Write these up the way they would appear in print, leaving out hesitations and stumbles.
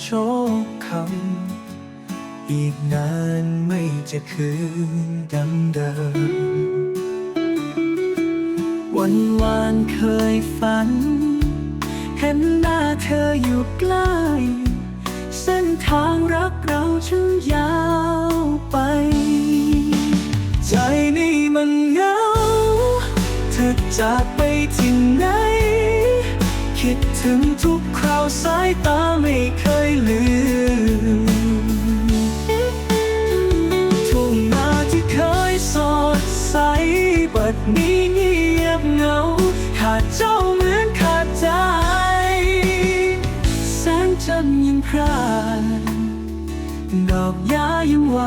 โชคคำอีกนานไม่จะคืนดังเดิมวันวานเคยฝันเห็นหน้าเธออยู่ใกล้เส้นทางรักเราช่างยาวไปใจนี่มันเหงาเธอจากไปที่ไหนคิดถึงทุกคราวสายตาไม่เคยลืมทุ่งนาที่เคยสดใสบัดนี้เงียบเหงาขาดเจ้าเหมือนขาดใจแสงจันทร์ยังพร่างดอกหญ้ายังไหว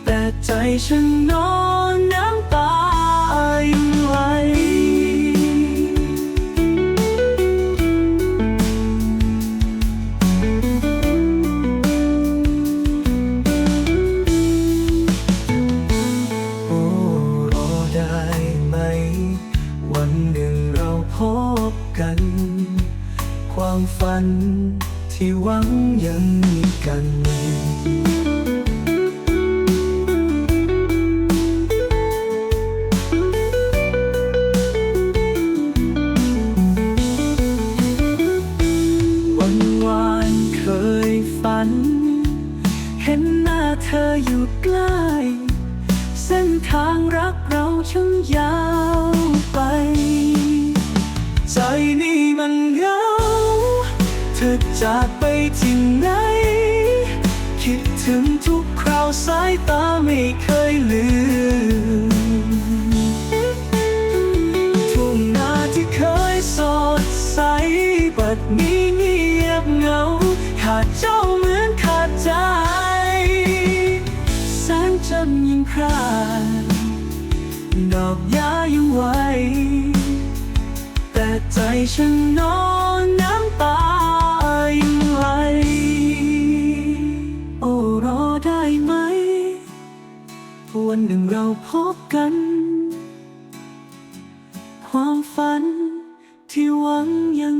แต่ใจฉันนอนน้ำตายังไหลโอ้รอได้ไหมวันหนึ่งเราพบกันความฝันที่หวังยังมีกันวันวานเคยฝันเห็นหน้าเธออยู่ใกล้เส้นทางรักเราช่างยาวไปใจนี่มันเหงาเธอจากไปที่ไหนคิดถึงทุกคราวสายตาไม่เคยลืมทุ่งนาที่เคยสดใสบัดนี้เงียบเหงาขาดเจ้าเหมือนขาดใจแสงจันทร์ยังพร่างดอกหญ้ายังไหวแต่ใจฉันนอนน้ำตายังไหลโอ้รอได้ไหมวันหนึ่งเราพบกันความฝันที่หวังยัง